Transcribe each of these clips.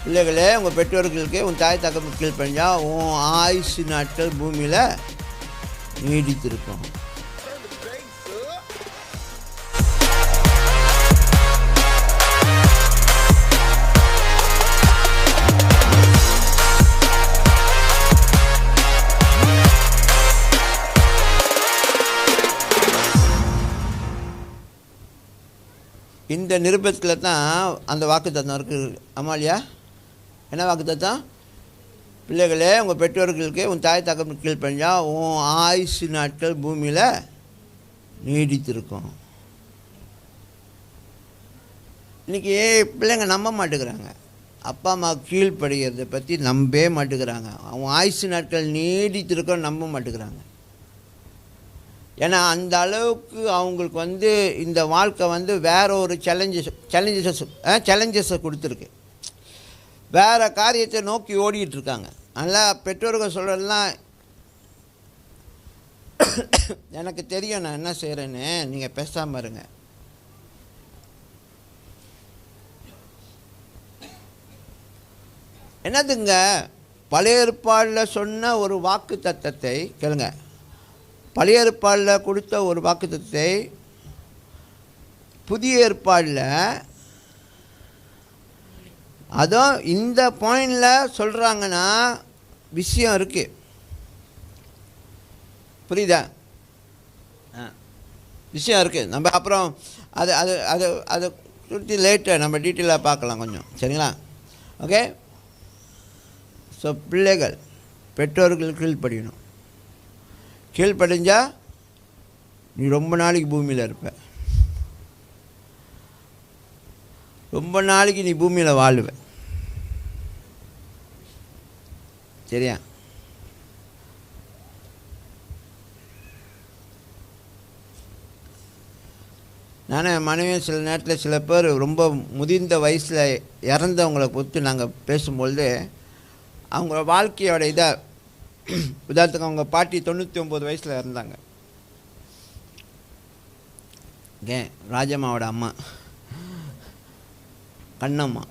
பிள்ளைகளே, உங்கள் பெற்றோர்களுக்கு உன் தாய் தகப்பனுக்கு கீழ்ப்படிஞ்சா உன் ஆயுசு நாட்கள் பூமியில் நீடித்திருக்கும். இந்த நிருபத்தில் தான் அந்த வாக்குத்தத்தம் இருக்குது. அம்மாலியா, என்ன வாக்குத்தத்தம்? பிள்ளைகளே, உங்கள் பெற்றோர்களுக்கு உன் தாய் தகப்பனுக்கு கீழ்ப்படிஞ்சா உன் ஆயுசு நாட்கள் பூமியில் நீடித்திருக்கும். இன்றைக்கி பிள்ளைங்க நம்ப மாட்டேங்கிறாங்க. அப்பா அம்மா கீழ்ப்படுகிறத பற்றி நம்பவே மாட்டேங்கிறாங்க. அவன் ஆயுசு நாட்கள் நீடித்திருக்கோன்னு நம்ப மாட்டேங்கிறாங்க. ஏன்னா அந்த அளவுக்கு அவங்களுக்கு இந்த வாழ்க்கை வேற ஒரு சேலஞ்சஸை கொடுத்துருக்கு. வேறு காரியத்தை நோக்கி ஓடிட்டுருக்காங்க. அதனால் பெற்றோர்கள் சொல்கிறதெல்லாம் எனக்கு தெரியும், நான் என்ன செய்கிறேன்னு, நீங்கள் பேசாமல் இருங்க. என்னதுங்க, பழைய ஏற்பாடில் சொன்ன ஒரு வாக்கு தத்தத்தை கேளுங்க. பழைய ஏற்பாடில் கொடுத்த ஒரு வாக்குத்தத்தத்தை புதிய ஏற்பாடில் அதுவும் இந்த பாயிண்டில் சொல்கிறாங்கன்னா விஷயம் இருக்குது. புரியுதா? விஷயம் இருக்குது. நம்ம அப்புறம் அது அது அது அதை சுற்றி லேட்டாக நம்ம டீட்டெயிலாக பார்க்கலாம் கொஞ்சம். சரிங்களா? ஓகே. ஸோ பிள்ளைகள் பெற்றோர்கள் கீழ்ப்படியணும். கீழ்ப்படிஞ்சா நீ ரொம்ப நாளைக்கு பூமியில் இருப்ப. ரொம்ப நாளைக்கு நீ பூமியில் வாழுவ. சரியா? நானே மனைவியும் சில நேரத்தில் சில பேர் ரொம்ப முதிர்ந்த வயசில் இறந்தவங்களை பொறுத்து நாங்கள் பேசும்பொழுது அவங்க வாழ்க்கையோட இதை உதாரணத்துக்கு அவங்க பாட்டி 99 வயசில் இருந்தாங்க. ராஜம்மாவோட அம்மா கண்ணம்மா.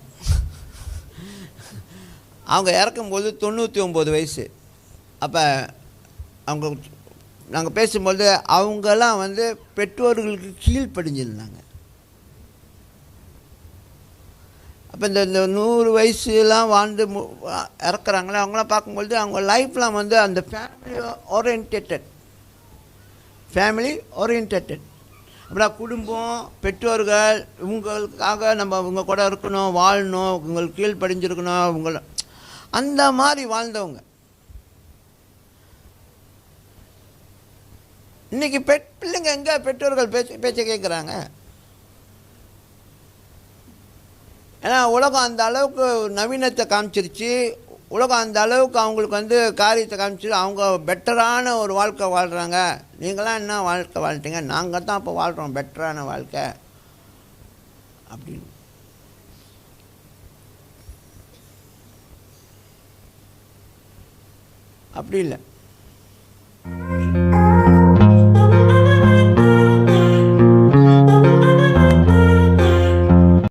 அவங்க இறக்கும்போது 99 வயசு. அப்போ அவங்க நாங்கள் பேசும்பொழுது அவங்கெல்லாம் பெற்றோர்களுக்கு கீழ்ப்படிஞ்சிருந்தாங்க. அப்போ இந்த 100 வயசுலாம் வாழ்ந்து இறக்குறாங்களே அவங்களாம் பார்க்கும்பொழுது அவங்க லைஃப்லாம் அந்த ஃபேமிலி ஓரியன்டட் அப்படின்னா குடும்பம், பெற்றோர்கள், இவங்களுக்காக நம்ம இவங்க கூட இருக்கணும், வாழணும், இவங்களுக்கு கீழ்ப்படிஞ்சிருக்கணும், இவங்கள அந்த மாதிரி வாழ்ந்தவங்க. இன்றைக்கி பிள்ளைங்க எங்கே பெற்றோர்கள் பேச்சை கேட்குறாங்க? ஏன்னா உலகம் அந்த அளவுக்கு நவீனத்தை காமிச்சிருச்சு. உலகம் அந்த அளவுக்கு அவங்களுக்கு காரியத்தை காமிச்சு அவங்க பெட்டரான ஒரு வாழ்க்கை வாழ்கிறாங்க. நீங்களாம் என்ன வாழ்க்கை வாழ்ட்டீங்க? நாங்கள் தான் இப்போ வாழ்கிறோம் பெட்டரான வாழ்க்கை அப்படின்னு. அப்படி இல்லை.